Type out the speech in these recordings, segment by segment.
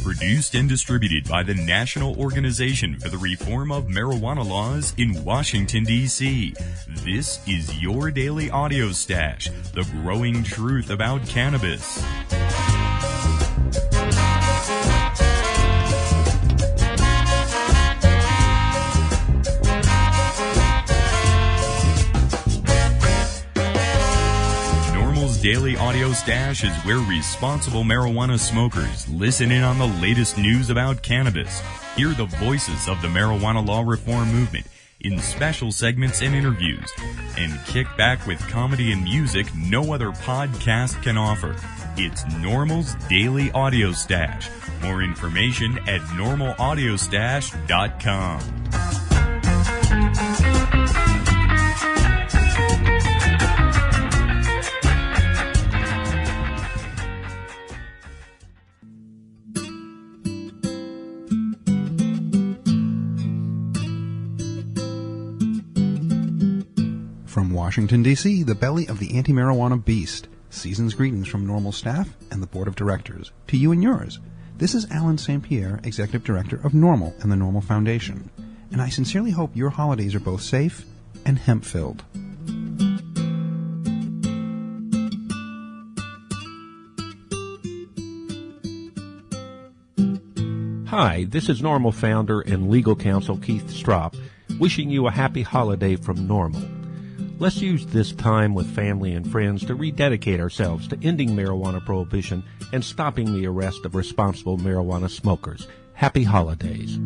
Produced and distributed by the National Organization for the Reform of Marijuana Laws in Washington, D.C. This is your daily audio stash, the growing truth about cannabis. Daily Audio Stash is where responsible marijuana smokers listen in on the latest news about cannabis, hear the voices of the marijuana law reform movement in special segments and interviews, and kick back with comedy and music no other podcast can offer. It's NORML's Daily Audio Stash. More information at normalaudiostash.com. From Washington, D.C., the belly of the anti-marijuana beast. Season's greetings from NORML staff and the board of directors. To you and yours. This is Alan St. Pierre, Executive Director of NORML and the NORML Foundation. And I sincerely hope your holidays are both safe and hemp-filled. Hi, this is NORML founder and legal counsel Keith Stropp, wishing you a happy holiday from NORML. Let's use this time with family and friends to rededicate ourselves to ending marijuana prohibition and stopping the arrest of responsible marijuana smokers. Happy holidays.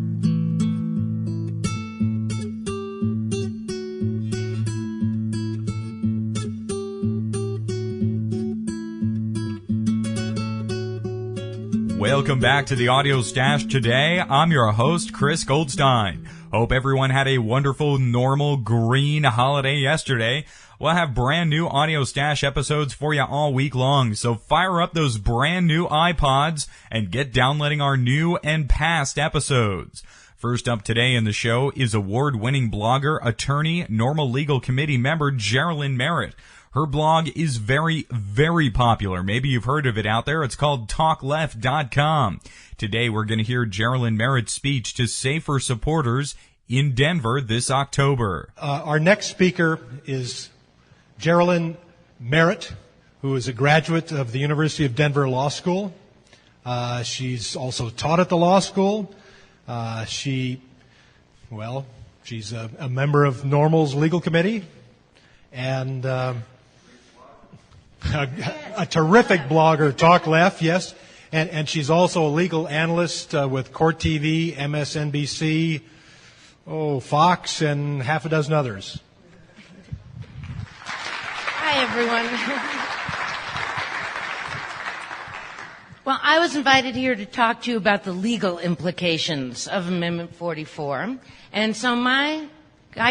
Welcome back to the Audio Stash today. I'm your host, Chris Goldstein. Hope everyone had a wonderful, normal, green holiday yesterday. We'll have brand new Audio Stash episodes for you all week long, so fire up those brand new iPods and get downloading our new and past episodes. First up today in the show is award-winning blogger, attorney, NORML Legal Committee member Geraldine Merritt. Her blog is very, very popular. Maybe you've heard of it out there. It's called TalkLeft.com. Today we're going to hear Geraldine Merritt's speech to Safer supporters in Denver this October. Our next speaker is Geraldine Merritt, who is a graduate of the University of Denver Law School. She's also taught at the law school. She's a member of NORML's legal committee and a terrific blogger, Talk Left, yes. And she's also a legal analyst with Court TV, MSNBC, Fox, and half a dozen others. Hi, everyone. Well, I was invited here to talk to you about the legal implications of Amendment 44. And so I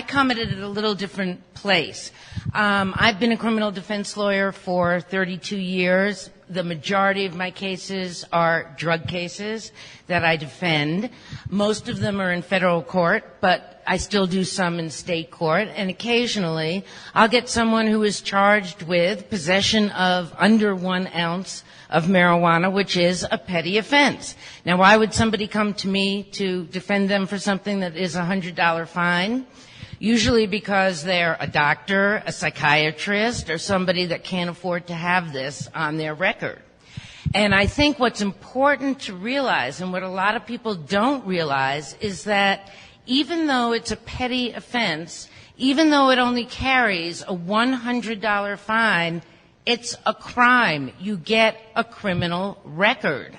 come at it at a little different place. I've been a criminal defense lawyer for 32 years. The majority of my cases are drug cases that I defend. Most of them are in federal court, but I still do some in state court. And occasionally, I'll get someone who is charged with possession of under 1 ounce of marijuana, which is a petty offense. Now, why would somebody come to me to defend them for something that is a $100 fine? Usually because they're a doctor, a psychiatrist, or somebody that can't afford to have this on their record. And I think what's important to realize, and what a lot of people don't realize, is that even though it's a petty offense, even though it only carries a $100 fine, it's a crime. You get a criminal record.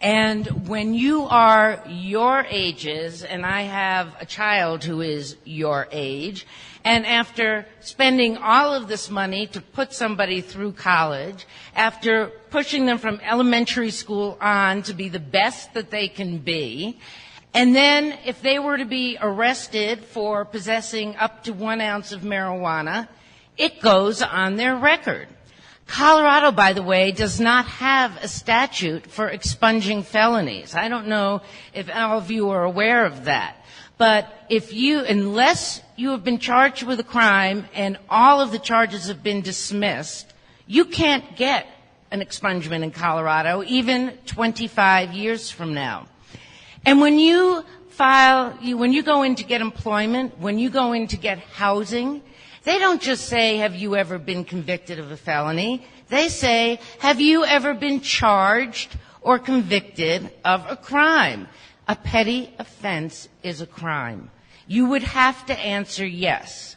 And when you are your ages, and I have a child who is your age, and after spending all of this money to put somebody through college, after pushing them from elementary school on to be the best that they can be, and then if they were to be arrested for possessing up to 1 ounce of marijuana, it goes on their record. Colorado, by the way, does not have a statute for expunging felonies. I don't know if all of you are aware of that. But unless you have been charged with a crime and all of the charges have been dismissed, you can't get an expungement in Colorado, even 25 years from now. And when you go in to get employment, when you go in to get housing, they don't just say, have you ever been convicted of a felony? They say, have you ever been charged or convicted of a crime? A petty offense is a crime. You would have to answer yes.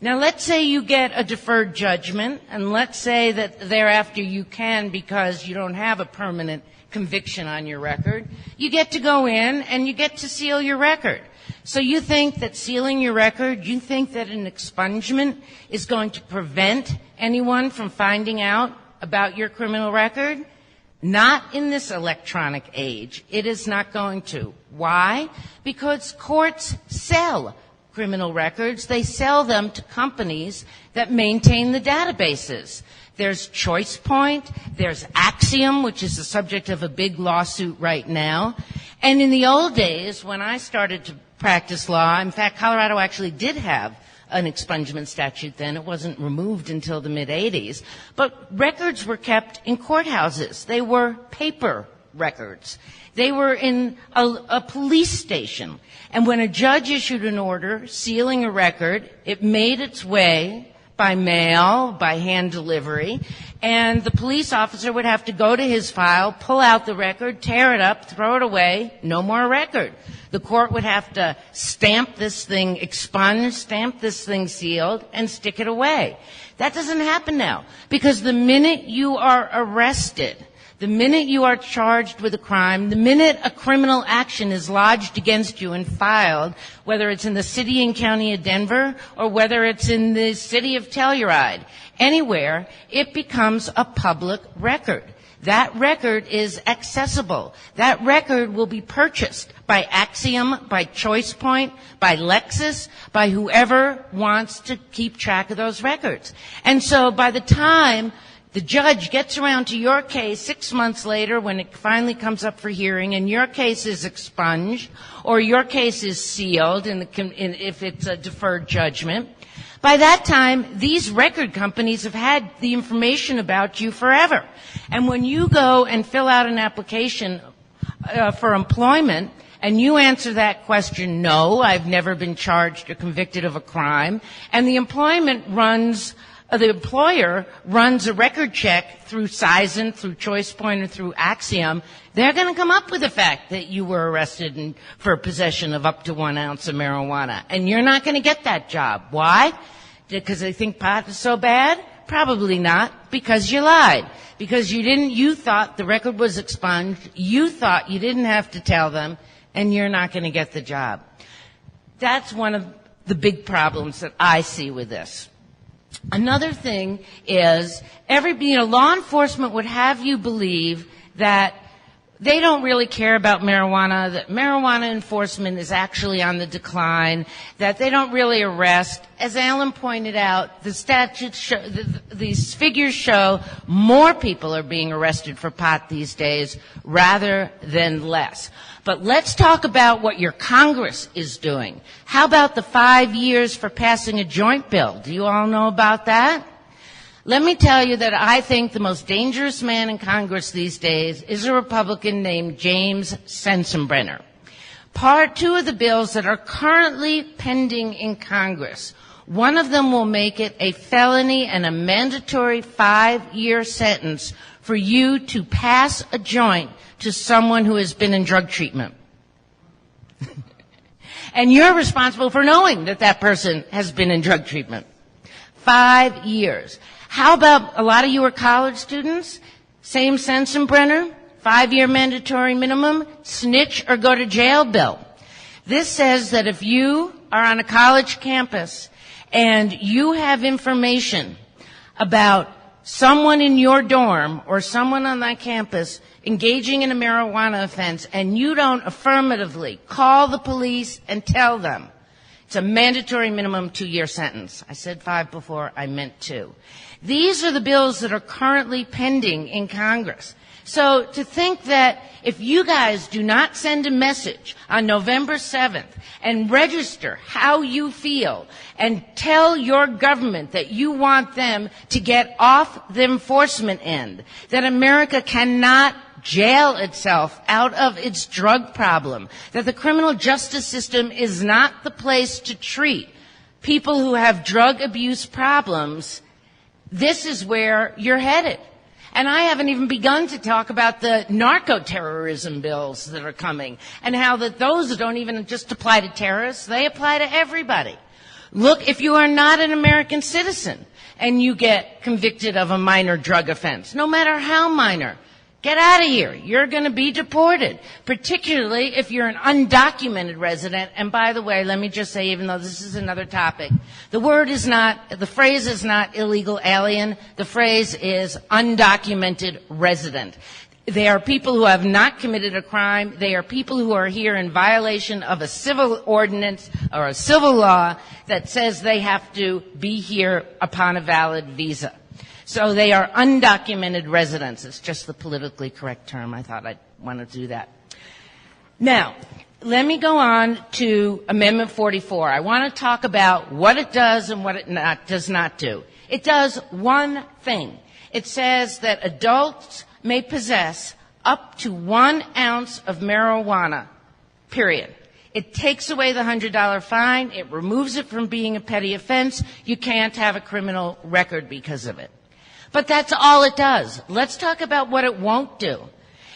Now, let's say you get a deferred judgment, and let's say that thereafter you can, because you don't have a permanent conviction on your record, you get to go in and you get to seal your record. So you think that sealing your record, you think that an expungement is going to prevent anyone from finding out about your criminal record? Not in this electronic age. It is not going to. Why? Because courts sell criminal records. They sell them to companies that maintain the databases. There's ChoicePoint, there's Axiom, which is the subject of a big lawsuit right now. And in the old days, when I started to practice law, in fact, Colorado actually did have an expungement statute then. It wasn't removed until the mid-'80s. But records were kept in courthouses. They were paper records. They were in a police station. And when a judge issued an order sealing a record, it made its way by mail, by hand delivery, and the police officer would have to go to his file, pull out the record, tear it up, throw it away, no more record. The court would have to stamp this thing expunged, stamp this thing sealed, and stick it away. That doesn't happen now, because the minute you are arrested, the minute you are charged with a crime, the minute a criminal action is lodged against you and filed, whether it's in the city and county of Denver or whether it's in the city of Telluride, anywhere, it becomes a public record. That record is accessible. That record will be purchased by Axiom, by ChoicePoint, by Lexis, by whoever wants to keep track of those records. And so by the time the judge gets around to your case 6 months later when it finally comes up for hearing and your case is expunged or your case is sealed if it's a deferred judgment, by that time, these record companies have had the information about you forever. And when you go and fill out an application for employment and you answer that question, no, I've never been charged or convicted of a crime, and the employer runs a record check through Cizen, through ChoicePoint, or through Axiom, they're going to come up with the fact that you were arrested for possession of up to 1 ounce of marijuana. And you're not going to get that job. Why? Because they think pot is so bad? Probably not. Because you lied. Because you thought the record was expunged. You thought you didn't have to tell them, and you're not going to get the job. That's one of the big problems that I see with this. Another thing is, law enforcement would have you believe that they don't really care about marijuana, that marijuana enforcement is actually on the decline, that they don't really arrest. As Alan pointed out, the statutes show, these figures show more people are being arrested for pot these days rather than less. But let's talk about what your Congress is doing. How about the 5 years for passing a joint bill? Do you all know about that? Let me tell you that I think the most dangerous man in Congress these days is a Republican named James Sensenbrenner. Part 2 of the bills that are currently pending in Congress, one of them will make it a felony and a mandatory 5-year sentence for you to pass a joint to someone who has been in drug treatment. And you're responsible for knowing that that person has been in drug treatment. 5 years. How about a lot of you are college students? Same Sensenbrenner, 5-year mandatory minimum, snitch or go to jail bill. This says that if you are on a college campus and you have information about someone in your dorm or someone on that campus engaging in a marijuana offense and you don't affirmatively call the police and tell them, it's a mandatory minimum 2-year sentence. I said 5 before, I meant 2. These are the bills that are currently pending in Congress. So to think that if you guys do not send a message on November 7th and register how you feel and tell your government that you want them to get off the enforcement end, that America cannot jail itself out of its drug problem, that the criminal justice system is not the place to treat people who have drug abuse problems, this is where you're headed. And I haven't even begun to talk about the narco-terrorism bills that are coming and how that those don't even just apply to terrorists, they apply to everybody. Look, if you are not an American citizen and you get convicted of a minor drug offense, no matter how minor, get out of here. You're going to be deported, particularly if you're an undocumented resident. And by the way, let me just say, even though this is another topic, the phrase is not illegal alien. The phrase is undocumented resident. They are people who have not committed a crime. They are people who are here in violation of a civil ordinance or a civil law that says they have to be here upon a valid visa. So they are undocumented residents. It's just the politically correct term. I thought I'd want to do that. Now, let me go on to Amendment 44. I want to talk about what it does and what it does not do. It does one thing. It says that adults may possess up to 1 ounce of marijuana, period. It takes away the $100 fine. It removes it from being a petty offense. You can't have a criminal record because of it. But that's all it does. Let's talk about what it won't do.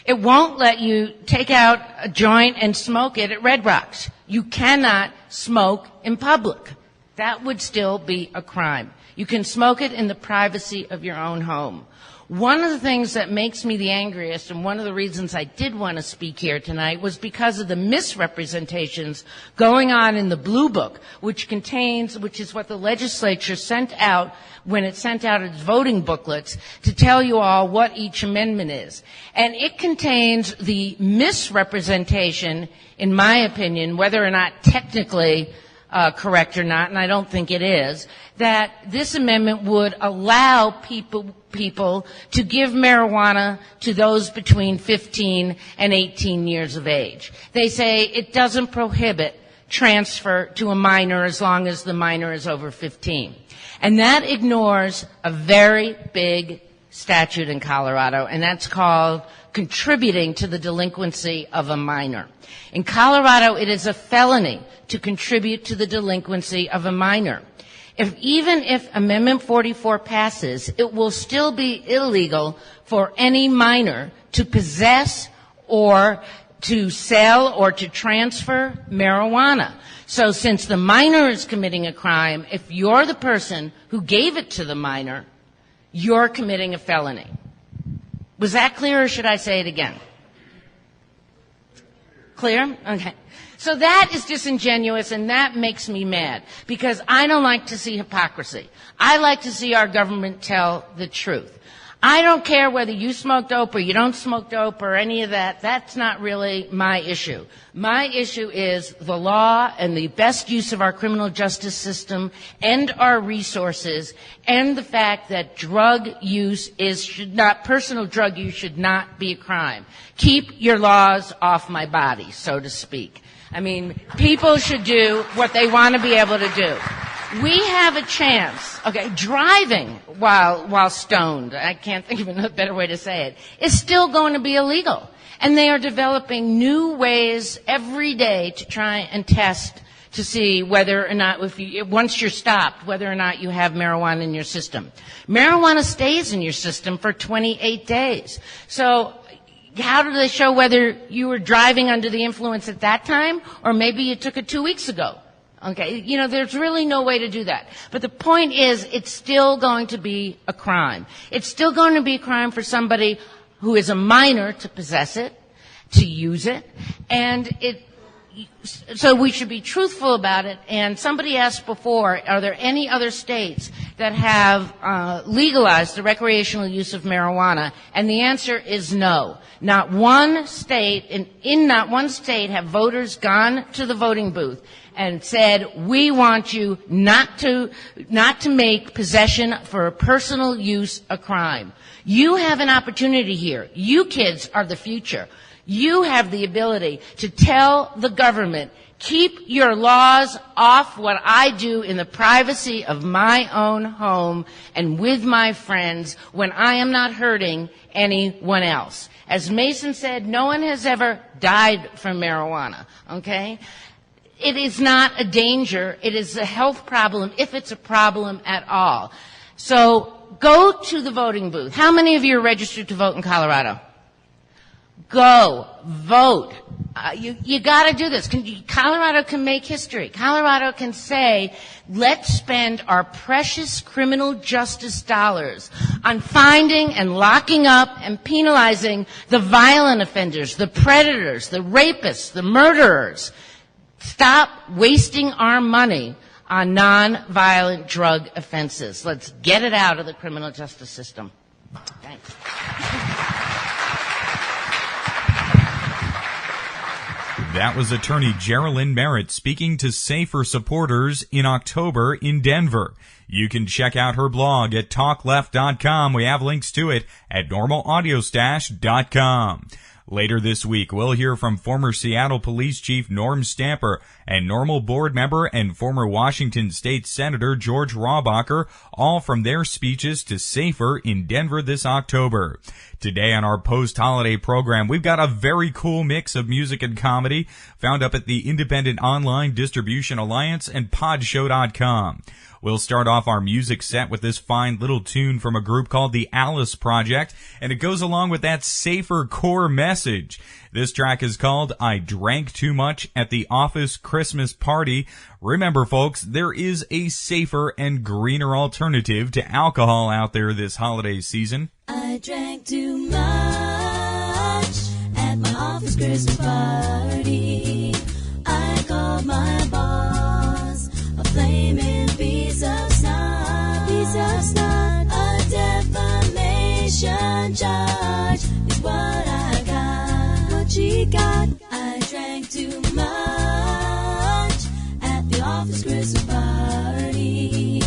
It won't let you take out a joint and smoke it at Red Rocks. You cannot smoke in public. That would still be a crime. You can smoke it in the privacy of your own home. One of the things that makes me the angriest, and one of the reasons I did want to speak here tonight, was because of the misrepresentations going on in the Blue Book, which is what the legislature sent out when it sent out its voting booklets to tell you all what each amendment is. And it contains the misrepresentation, in my opinion, whether or not technically correct or not, and I don't think it is, that this amendment would allow people to give marijuana to those between 15 and 18 years of age. They say it doesn't prohibit transfer to a minor as long as the minor is over 15. And that ignores a very big statute in Colorado, and that's called contributing to the delinquency of a minor. In Colorado, it is a felony to contribute to the delinquency of a minor. Even if Amendment 44 passes, it will still be illegal for any minor to possess or to sell or to transfer marijuana. So since the minor is committing a crime, if you're the person who gave it to the minor, you're committing a felony. Was that clear, or should I say it again? Clear? Okay. So that is disingenuous, and that makes me mad, because I don't like to see hypocrisy. I like to see our government tell the truth. I don't care whether you smoke dope or you don't smoke dope or any of that. That's not really my issue. My issue is the law and the best use of our criminal justice system and our resources, and the fact that personal drug use should not be a crime. Keep your laws off my body, so to speak. I mean, people should do what they want to be able to do. We have a chance, driving while stoned, I can't think of a better way to say it, is still going to be illegal. And they are developing new ways every day to try and test to see whether or not, once you're stopped, whether or not you have marijuana in your system. Marijuana stays in your system for 28 days. So how do they show whether you were driving under the influence at that time, or maybe you took it 2 weeks ago? Okay, there's really no way to do that. But the point is, it's still going to be a crime. It's still going to be a crime for somebody who is a minor to possess it, to use it, and so we should be truthful about it. And somebody asked before, are there any other states that have legalized the recreational use of marijuana? And the answer is no. Not one state, in not one state have voters gone to the voting booth and said, we want you not to make possession for personal use a crime. You have an opportunity here. You kids are the future. You have the ability to tell the government, keep your laws off what I do in the privacy of my own home and with my friends when I am not hurting anyone else. As Mason said, no one has ever died from marijuana, okay? It is not a danger. It is a health problem, if it's a problem at all. So go to the voting booth. How many of you are registered to vote in Colorado? Go. Vote. You got to do this. Colorado can make history. Colorado can say, let's spend our precious criminal justice dollars on finding and locking up and penalizing the violent offenders, the predators, the rapists, the murderers. Stop wasting our money on non-violent drug offenses. Let's get it out of the criminal justice system. Thanks. That was attorney Geraldine Merritt speaking to Safer supporters in October in Denver. You can check out her blog at talkleft.com. We have links to it at normalaudiostash.com. Later this week, we'll hear from former Seattle Police Chief Norm Stamper and NORML board member and former Washington State Senator George Rawbacher, all from their speeches to Safer in Denver this October. Today on our post-holiday program, we've got a very cool mix of music and comedy found up at the Independent Online Distribution Alliance and podshow.com. We'll start off our music set with this fine little tune from a group called the Alice Project, and it goes along with that Safer core message. This track is called I Drank Too Much at the Office Christmas Party. Remember, folks, there is a safer and greener alternative to alcohol out there this holiday season. I drank too much at my office Christmas party. I called my boss a flaming piece of snot, a defamation charge is what I got. What she got? I drank too much at the office Christmas party.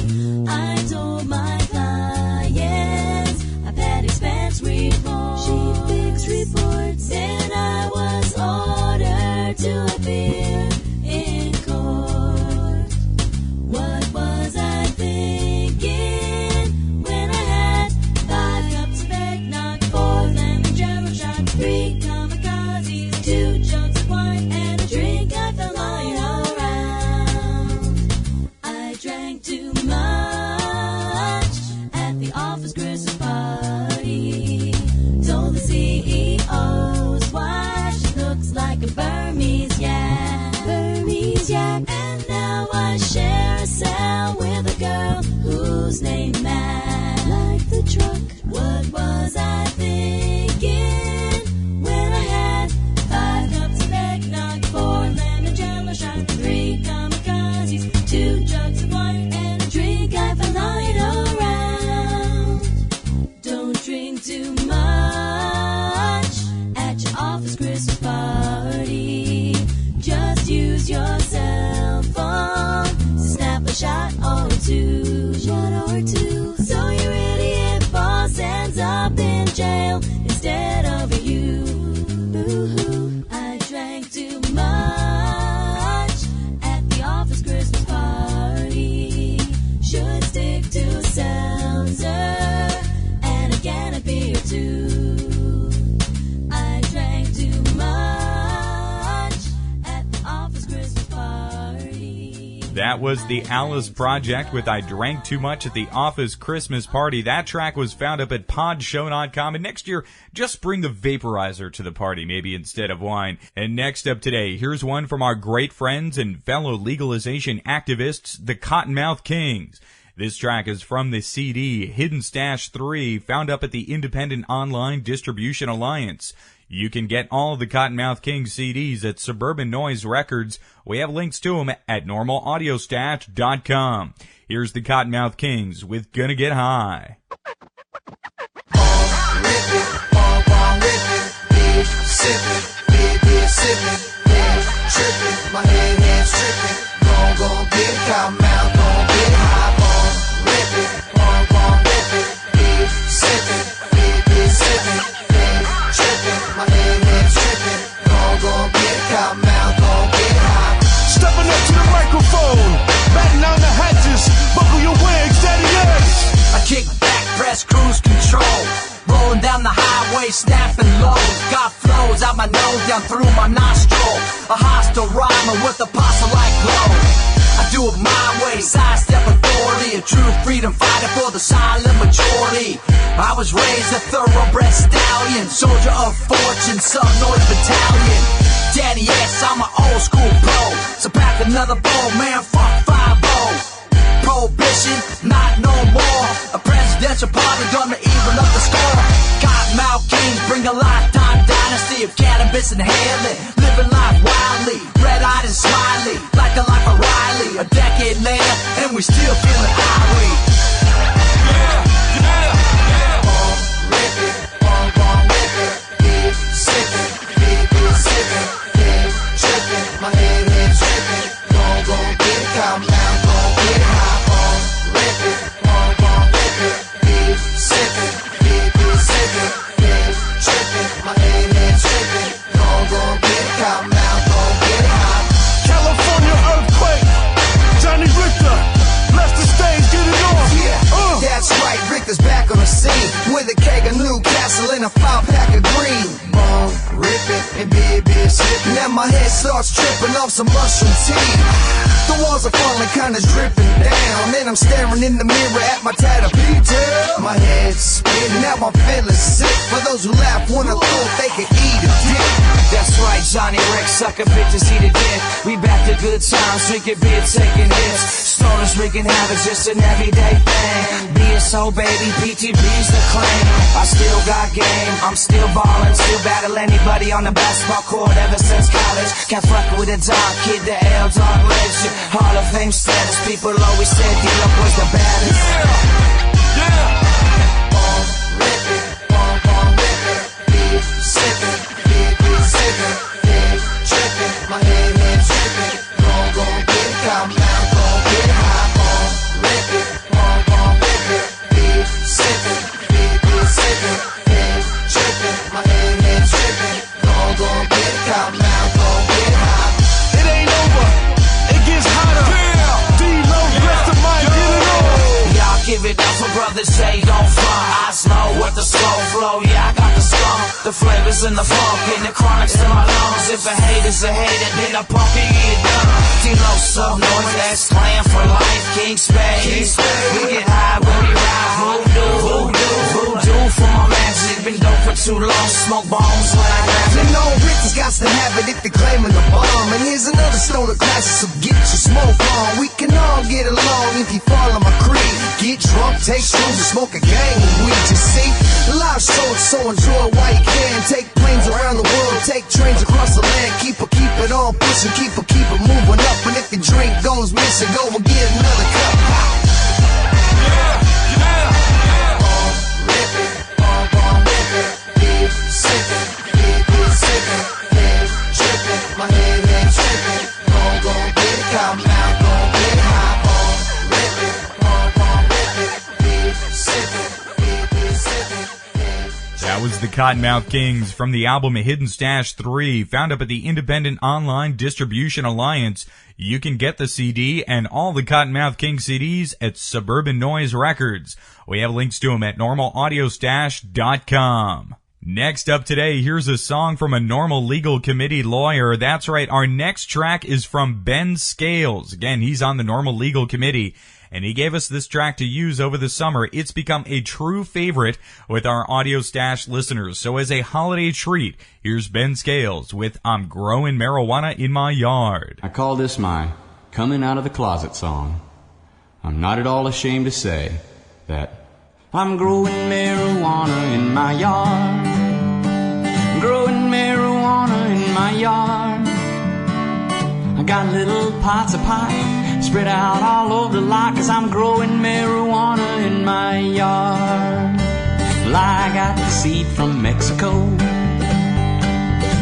I told my clients I've had expense reports. She fixed reports. Then I was ordered to appear in court. What was I thinking when I had 5 cups of eggnog, 4 lemon jello shots, 3 kamikazes, 2 jugs of wine, and a drink I fell lying around? I drank too much at the office Christmas party. Told the CEO's wife she looks like a Burmese yak. And now I share a cell with a girl whose name Matt. Like the truck. What was I thinking when I had 5 cups of eggnog, 4 lemon jello shots, 3 kamikazes, 2 jugs of wine, and a drink I found lying around? Don't drink too much at your office Christmas party. Just use your cell phone to snap a shot or two. So your idiot boss ends up in jail instead of you. Boo-hoo. I drank too much at the office Christmas party. Should stick to seltzer and a can of beer too. I drank too much at the office Christmas party. That was the Alice Project with I Drank Too Much at the Office Christmas Party. That track was found up at podshow.com. And next year, just bring the vaporizer to the party, maybe instead of wine. And next up today, here's one from our great friends and fellow legalization activists, the Cottonmouth Kings. This track is from the CD Hidden Stash 3, found up at the Independent Online Distribution Alliance. You can get all of the Cottonmouth Kings CDs at Suburban Noise Records. We have links to them at normalaudiostash.com. Here's the Cottonmouth Kings with Gonna Get High. Trippin', my head's trippin', gon' get Cottonmouth, gon' get high, rip it, sippin', sippin', trippin', my head's trippin', gon' get Cottonmouth, gon' get high. Stepping up to the microphone, batting down the hatches, buckle your wigs, daddy yes. I kick back, press cruise control, rolling down the highway, snapping lows, got flows out my nose, down through my nostril, a hostile rhymer with a posse-like glow. I do it my way, sidestep authority, a true freedom fighter for the silent majority. I was raised a thoroughbred stallion, soldier of fortune, sub-noise battalion. Daddy yes, I'm an old school pro, so pack another bowl, man, fuck 5-0. Prohibition, not no more. A presidential pardon gonna even up the score. Cottonmouth Kings bring a lifetime dynasty of cannabis and inhaling, living life wildly, red-eyed and smiley, like the life of Riley. A decade later, and we still feeling irate. Rip it, sippin', sippin', trippin', my head's trippin', gon' get Cottonmouth, gon' get high. California earthquake, Johnny Richter, bless the stage, get it on. Yeah, that's right, Richter's back on the scene with a keg of Newcastle and a 5-pack of green. Bone, rip it, and big sippin'. Now my head starts tripping off some mushroom tea. The walls are falling, kinda dripping down, and I'm staring in the mirror at my tatted detail. My head's spinning, now I'm feeling sick. For those who laugh, wanna thought they could eat a dick. That's right, Johnny Rick, sucker bitches eat a dick. We back to good times, drinking beer, taking hits. Stoners wreaking havoc, just an everyday thing. BSO baby, PTB's the claim. I still got game, I'm still ballin', still battle anybody on the basketball court ever since college. Can't fuck with a dog kid, the L-Dog legend. Hall of Fame status, people always said D-Lo was the baddest. Rip it, sippin', trippin', my head's trippin', gon' get Cottonmouth, gon' get high. Rip it, sippin', trippin', my head's trippin', gon' get Cottonmouth, gon' get high. It ain't over, it gets hotter. D-Lo, rest of mine, get it on. Y'all give it up for brothers, say don't front. I slow with the slow flow, yeah I got the skunk. The flavors in the funk, and the chronics in my lungs. If a hater's a hater, then a punk can get done. D-Lo sub-noise, that's clan for life. King Spade, we get high when we ride. Voodoo for my magic. Been dope for too long, smoke bombs when I grab You it. know Richard's got to have it if they're claiming the bomb. And here's another stoner classic, so get your smoke on. We can all get along if you follow my creed. Get drunk, take shrooms, and smoke a gang of weed. You see, live show it, so enjoy it while you can. Take planes around the world, take trains across the land. Keep it on pushing, keep it moving up. And if your drink goes missing, go and get another cup. Rip it, sippin', trippin', my head's trippin', gon' get Cottonmouth, gon' get high. Rip it, sippin'. That was the Cottonmouth Kings from the album Hidden Stash 3, found up at the Independent Online Distribution Alliance. You can get the CD and all the Cottonmouth Kings CDs at Suburban Noise Records. We have links to them at normalaudiostash.com. Next up today, here's a song from a NORML Legal Committee lawyer. That's right, our next track is from Ben Scales. Again, he's on the NORML Legal Committee, and he gave us this track to use over the summer. It's become a true favorite with our Audio Stash listeners. So as a holiday treat, here's Ben Scales with I'm Growing Marijuana in My Yard. I call this my coming out of the closet song. I'm not at all ashamed to say that I'm growing marijuana in my yard. Growing Got little pots of pipe spread out all over the lot, 'cause I'm growing marijuana in my yard. Well, I got the seed from Mexico,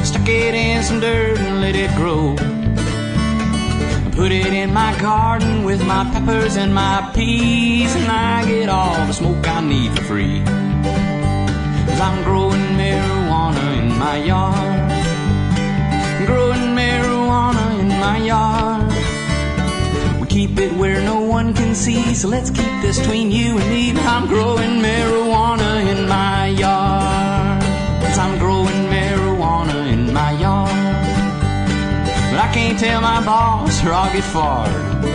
stuck it in some dirt and let it grow. I put it in my garden with my peppers and my peas, and I get all the smoke I need for free. 'Cause I'm growing marijuana in my yard. Growing marijuana in my yard. We keep it where no one can see, so let's keep this between you and me. I'm growing marijuana in my yard. 'Cause I'm growing marijuana in my yard. But I can't tell my boss or I'll get fired.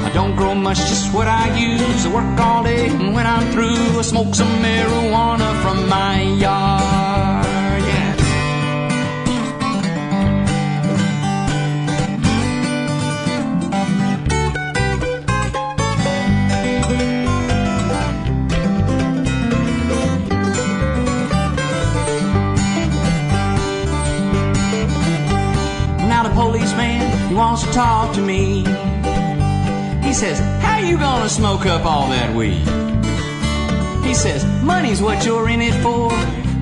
I don't grow much, just what I use. I work all day, and when I'm through, I smoke some marijuana from my yard. Yeah. Now the policeman, he wants to talk to me. He says, how you gonna smoke up all that weed? He says, money's what you're in it for.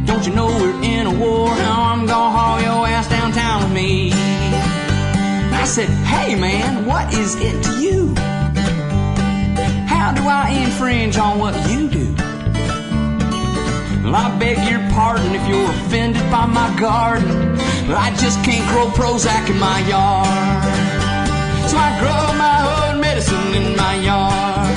Don't you know we're in a war? Now I'm gonna haul your ass downtown with me. I said, hey man, what is it to you? How do I infringe on what you do? Well, I beg your pardon if you're offended by my garden, but I just can't grow Prozac in my yard. So I grow my own medicine in my yard.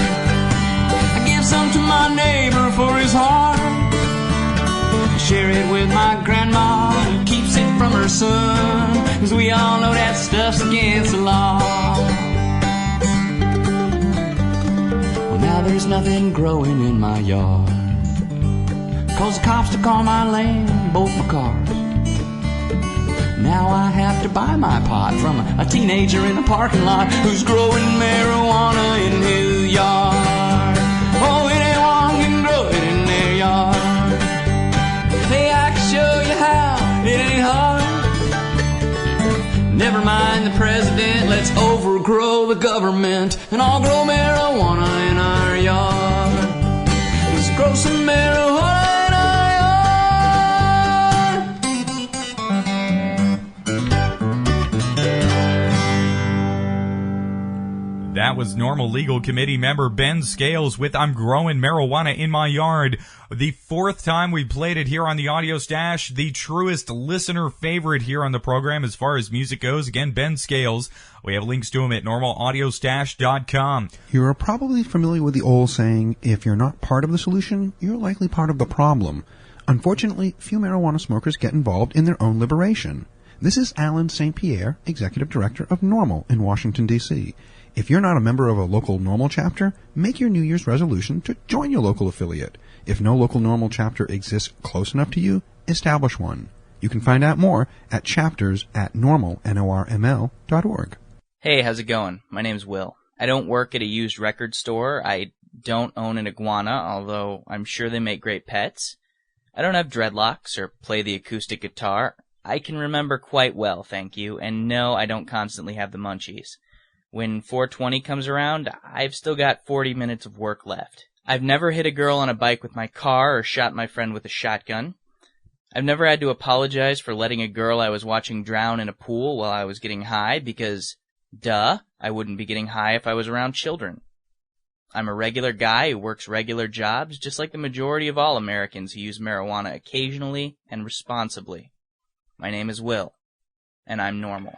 I give some to my neighbor for his heart. I share it with my grandma, who keeps it from her son, 'cause we all know that stuff's against the law. Well, now there's nothing growing in my yard, 'cause the cops took all my land, both my cars. Now I have to buy my pot from a teenager in a parking lot who's growing marijuana in his yard. Oh, anyone can grow it in their yard. Hey, I can show you how, it ain't hard. Never mind the president, let's overgrow the government and all grow marijuana in our yard. Let's grow some marijuana. That was NORML Legal Committee member Ben Scales with I'm Growing Marijuana in My Yard. The fourth time we played it here on the Audio Stash, the truest listener favorite here on the program as far as music goes. Again, Ben Scales. We have links to him at normalaudiostash.com. You're probably familiar with the old saying, if you're not part of the solution, you're likely part of the problem. Unfortunately, few marijuana smokers get involved in their own liberation. This is Alan St. Pierre, Executive Director of NORML in Washington, D.C. If you're not a member of a local NORML chapter, make your New Year's resolution to join your local affiliate. If no local NORML chapter exists close enough to you, establish one. You can find out more at chapters@norml.org. Hey, how's it going? My name's Will. I don't work at a used record store. I don't own an iguana, although I'm sure they make great pets. I don't have dreadlocks or play the acoustic guitar. I can remember quite well, thank you, and no, I don't constantly have the munchies. When 420 comes around, I've still got 40 minutes of work left. I've never hit a girl on a bike with my car or shot my friend with a shotgun. I've never had to apologize for letting a girl I was watching drown in a pool while I was getting high because, duh, I wouldn't be getting high if I was around children. I'm a regular guy who works regular jobs, just like the majority of all Americans who use marijuana occasionally and responsibly. My name is Will, and I'm normal.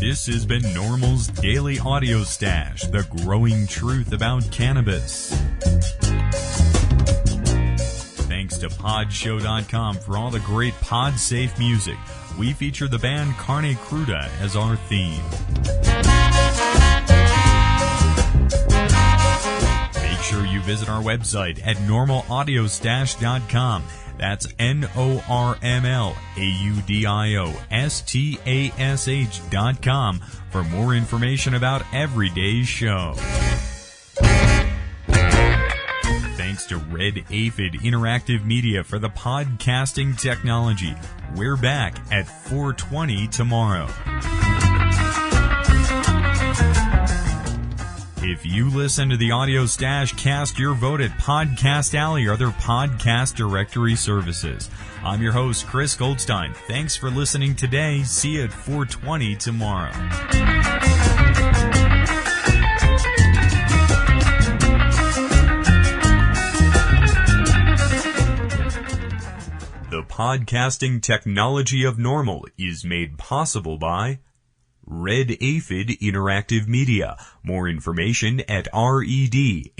This has been NORML's Daily Audio Stash, the growing truth about cannabis. Thanks to Podshow.com for all the great pod-safe music. We feature the band Carne Cruda as our theme. Make sure you visit our website at normalaudiostash.com. That's NORMLAUDIOSTASH.com for more information about every day's show. Thanks Thanks to Red Aphid Interactive Media for the podcasting technology. We're back at 4:20 tomorrow. If you listen to the Audio Stash, cast your vote at Podcast Alley or other podcast directory services. I'm your host, Chris Goldstein. Thanks for listening today. See you at 4:20 tomorrow. The podcasting technology of NORML is made possible by Red Aphid Interactive Media. More information at redaphid.com.